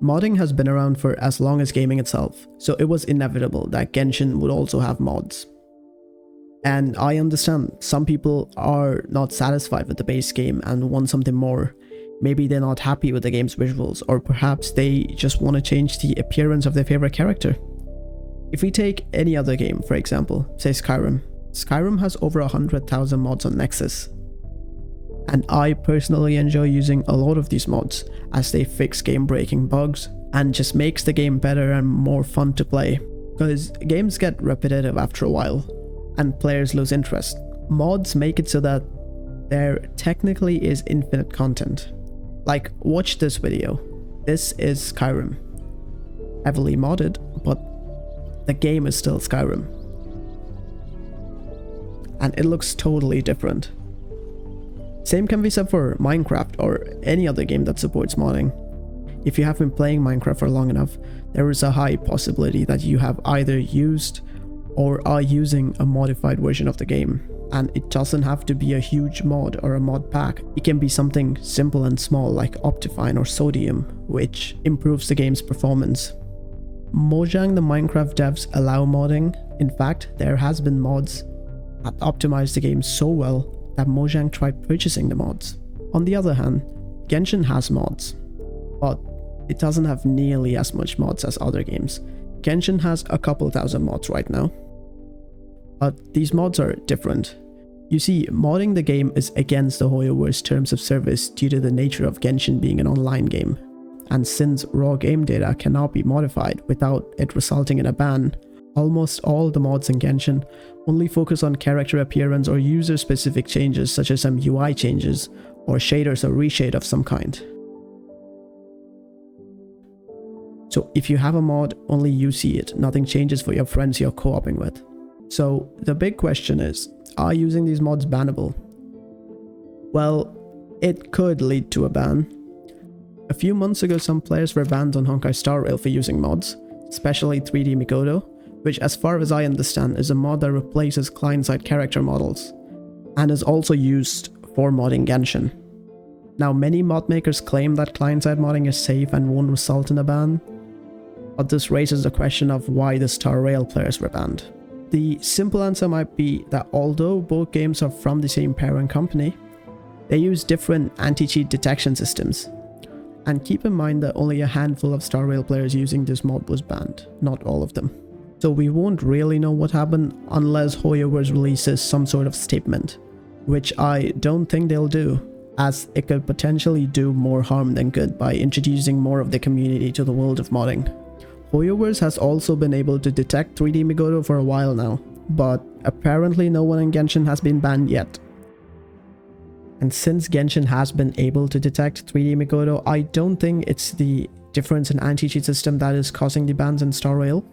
Modding has been around for as long as gaming itself, so it was inevitable that Genshin would also have mods. And I understand some people are not satisfied with the base game and want something more. Maybe they're not happy with the game's visuals, or perhaps they just want to change the appearance of their favorite character. If we take any other game, for example, say Skyrim. Skyrim has over 100,000 mods on Nexus. And I personally enjoy using a lot of these mods as they fix game-breaking bugs and just makes the game better and more fun to play. Because games get repetitive after a while and players lose interest. Mods make it so that there technically is infinite content. Like, watch this video. This is Skyrim. Heavily modded, but the game is still Skyrim. And it looks totally different. Same can be said for Minecraft or any other game that supports modding. If you have been playing Minecraft for long enough, there is a high possibility that you have either used or are using a modified version of the game. And it doesn't have to be a huge mod or a mod pack. It can be something simple and small like Optifine or Sodium, which improves the game's performance. Mojang the Minecraft devs allow modding. In fact, there has been mods that optimize the game so well that Mojang tried purchasing the mods. On the other hand, Genshin has mods, but it doesn't have nearly as much mods as other games. Genshin has a couple thousand mods right now. But these mods are different. You see, modding the game is against the Hoyoverse terms of service due to the nature of Genshin being an online game. And since raw game data cannot be modified without it resulting in a ban, almost all the mods in Genshin only focus on character appearance or user-specific changes such as some UI changes or shaders or reshade of some kind. So if you have a mod, only you see it, nothing changes for your friends you're co-oping with. So the big question is, are using these mods bannable? Well, it could lead to a ban. A few months ago, some players were banned on Honkai Star Rail for using mods, especially 3D Mikoto, which as far as I understand is a mod that replaces client-side character models, and is also used for modding Genshin. Now many mod makers claim that client-side modding is safe and won't result in a ban, but this raises the question of why the Star Rail players were banned. The simple answer might be that although both games are from the same parent company, they use different anti-cheat detection systems. And keep in mind that only a handful of Star Rail players using this mod was banned, not all of them. So we won't really know what happened unless Hoyoverse releases some sort of statement, which I don't think they'll do, as it could potentially do more harm than good by introducing more of the community to the world of modding. Hoyoverse has also been able to detect 3D Mikoto for a while now, but apparently no one in Genshin has been banned yet. And since Genshin has been able to detect 3D Mikoto, I don't think it's the difference in anti-cheat system that is causing the bans in Star Rail.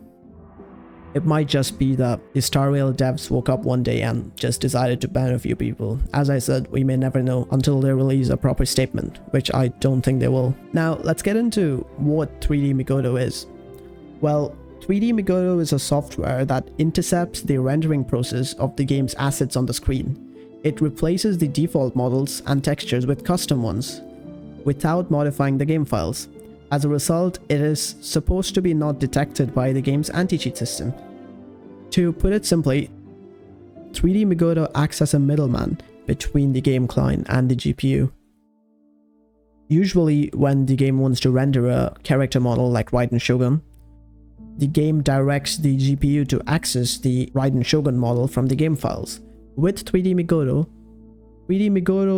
It might just be that the Star Rail devs woke up one day and just decided to ban a few people. As I said, we may never know until they release a proper statement, which I don't think they will. Now, let's get into what 3D Mikoto is. Well, 3D Mikoto is a software that intercepts the rendering process of the game's assets on the screen. It replaces the default models and textures with custom ones, without modifying the game files. As a result, it is supposed to be not detected by the game's anti-cheat system. To put it simply, 3D Mikoto acts as a middleman between the game client and the GPU. Usually, when the game wants to render a character model like Raiden Shogun, the game directs the GPU to access the Raiden Shogun model from the game files. With 3D Mikoto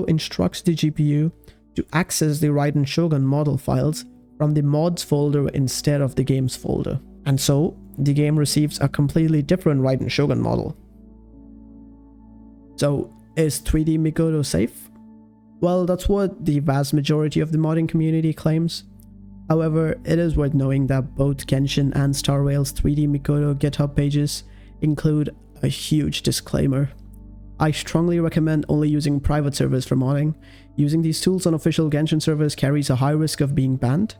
instructs the GPU to access the Raiden Shogun model files from the mods folder instead of the games folder. And so, the game receives a completely different Raiden Shogun model. So, is 3D Mikoto safe? Well, that's what the vast majority of the modding community claims. However, it is worth knowing that both Genshin and Star Rail's 3D Mikoto GitHub pages include a huge disclaimer. I strongly recommend only using private servers for modding. Using these tools on official Genshin servers carries a high risk of being banned.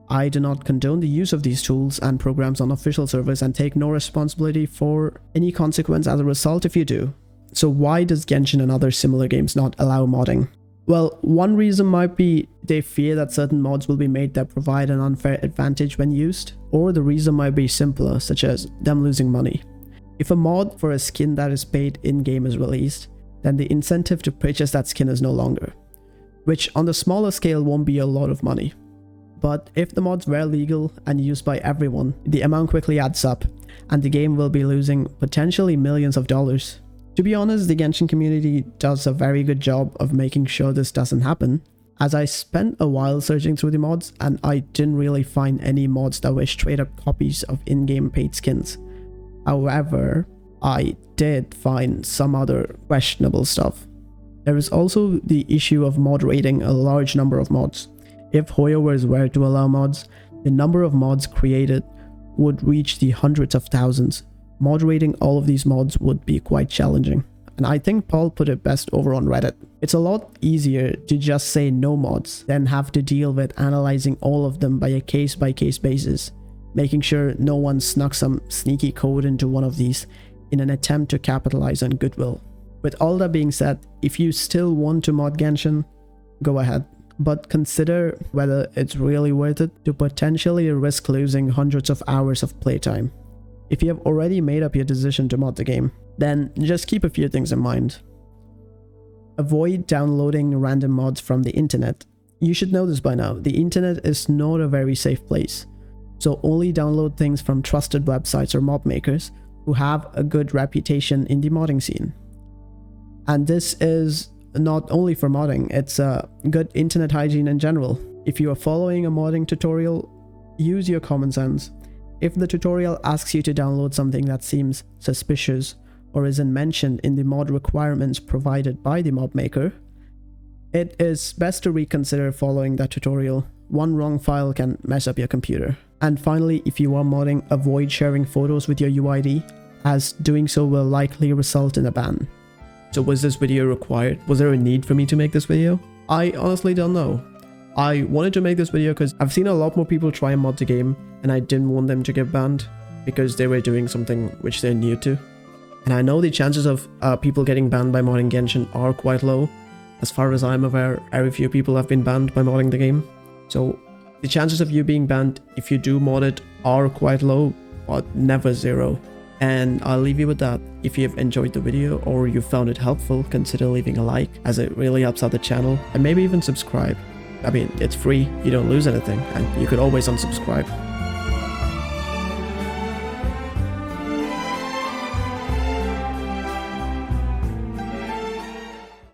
I do not condone the use of these tools and programs on official servers and take no responsibility for any consequence as a result if you do. So why does Genshin and other similar games not allow modding? Well, one reason might be they fear that certain mods will be made that provide an unfair advantage when used, or the reason might be simpler, such as them losing money. If a mod for a skin that is paid in-game is released, then the incentive to purchase that skin is no longer, which on the smaller scale won't be a lot of money. But if the mods were legal and used by everyone, the amount quickly adds up, and the game will be losing potentially millions of dollars. To be honest, the Genshin community does a very good job of making sure this doesn't happen, as I spent a while searching through the mods and I didn't really find any mods that were straight up copies of in-game paid skins. However, I did find some other questionable stuff. There is also the issue of moderating a large number of mods. If Hoyoverse were to allow mods, the number of mods created would reach the hundreds of thousands. Moderating all of these mods would be quite challenging, and I think Paul put it best over on Reddit. It's a lot easier to just say no mods than have to deal with analyzing all of them by a case-by-case basis, making sure no one snuck some sneaky code into one of these in an attempt to capitalize on goodwill. With all that being said, if you still want to mod Genshin, go ahead, but consider whether it's really worth it to potentially risk losing hundreds of hours of playtime. If you have already made up your decision to mod the game, then just keep a few things in mind. Avoid downloading random mods from the internet. You should know this by now, the internet is not a very safe place, so only download things from trusted websites or mod makers who have a good reputation in the modding scene. And this is not only for modding, it's a good internet hygiene in general. If you are following a modding tutorial, use your common sense. If the tutorial asks you to download something that seems suspicious or isn't mentioned in the mod requirements provided by the mod maker, it is best to reconsider following that tutorial. One wrong file can mess up your computer. And finally, if you are modding, avoid sharing photos with your UID, as doing so will likely result in a ban. So was this video required? Was there a need for me to make this video? I honestly don't know. I wanted to make this video because I've seen a lot more people try and mod the game, and I didn't want them to get banned because they were doing something which they're new to. And I know the chances of people getting banned by modding Genshin are quite low. As far as I'm aware, very few people have been banned by modding the game. So the chances of you being banned if you do mod it are quite low, but never zero. And I'll leave you with that. If you've enjoyed the video or you found it helpful, consider leaving a like, as it really helps out the channel, and maybe even subscribe. I mean, it's free, you don't lose anything, and you could always unsubscribe.